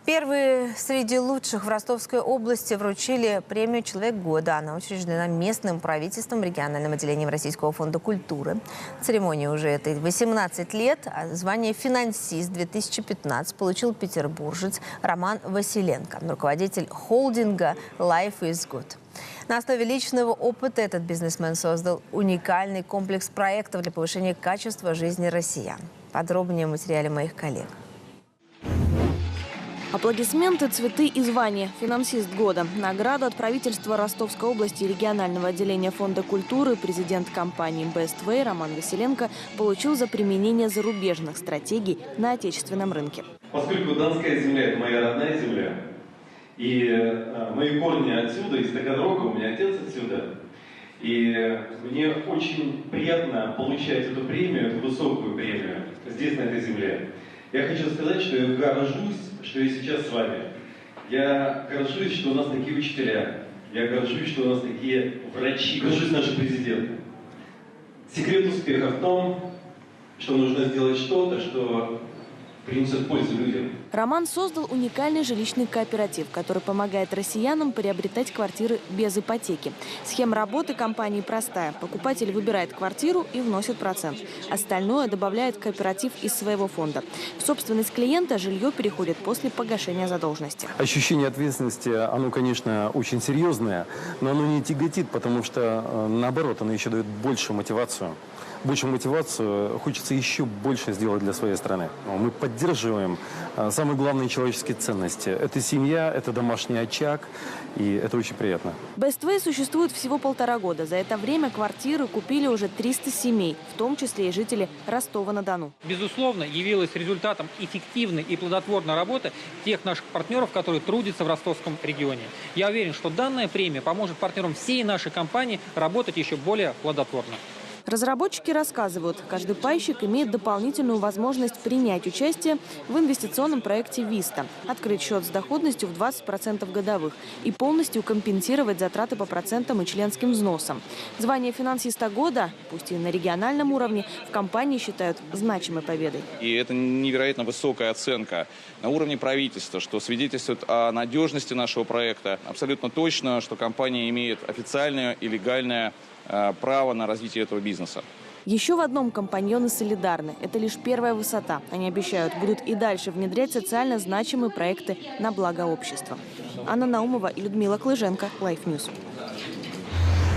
Первые среди лучших в Ростовской области вручили премию «Человек года». Она учреждена местным правительством, региональным отделением Российского фонда культуры. Церемонии уже этой 18 лет, а звание «Финансист» 2015 получил петербуржец Роман Василенко, руководитель холдинга «Life is Good». На основе личного опыта этот бизнесмен создал уникальный комплекс проектов для повышения качества жизни россиян. Подробнее в материале моих коллег. Аплодисменты, цветы и звания. Финансист года. Награду от правительства Ростовской области и регионального отделения Фонда культуры президент компании Best Way Роман Василенко получил за применение зарубежных стратегий на отечественном рынке. Поскольку Донская земля – это моя родная земля, и мои корни отсюда, из Таганрога, у меня отец отсюда, и мне очень приятно получать эту премию, эту высокую премию здесь, на этой земле. Я хочу сказать, что я горжусь, что я сейчас с вами. Я горжусь, что у нас такие учителя. Я горжусь, что у нас такие врачи. Горжусь нашим президентом. Секрет успеха в том, что нужно сделать что-то, что принесет пользу людям. Роман создал уникальный жилищный кооператив, который помогает россиянам приобретать квартиры без ипотеки. Схема работы компании простая. Покупатель выбирает квартиру и вносит процент. Остальное добавляет кооператив из своего фонда. В собственность клиента жилье переходит после погашения задолженности. Ощущение ответственности, оно, конечно, очень серьезное, но оно не тяготит, потому что, наоборот, оно еще дает большую мотивацию. Большую мотивацию, хочется еще больше сделать для своей страны. Мы поддерживаем самые главные человеческие ценности. Это семья, это домашний очаг, и это очень приятно. Best Way существует всего 1,5 года. За это время квартиры купили уже 300 семей, в том числе и жители Ростова-на-Дону. Безусловно, явилась результатом эффективной и плодотворной работы тех наших партнеров, которые трудятся в ростовском регионе. Я уверен, что данная премия поможет партнерам всей нашей компании работать еще более плодотворно. Разработчики рассказывают, каждый пайщик имеет дополнительную возможность принять участие в инвестиционном проекте «Виста», открыть счет с доходностью в 20% годовых и полностью компенсировать затраты по процентам и членским взносам. Звание финансиста года, пусть и на региональном уровне, в компании считают значимой победой. И это невероятно высокая оценка на уровне правительства, что свидетельствует о надежности нашего проекта. Абсолютно точно, что компания имеет официальное и легальное право на развитие этого бизнеса. Еще в одном компаньоны солидарны. Это лишь первая высота. Они обещают, будут и дальше внедрять социально значимые проекты на благо общества. Анна Наумова и Людмила Клыженко, Life News.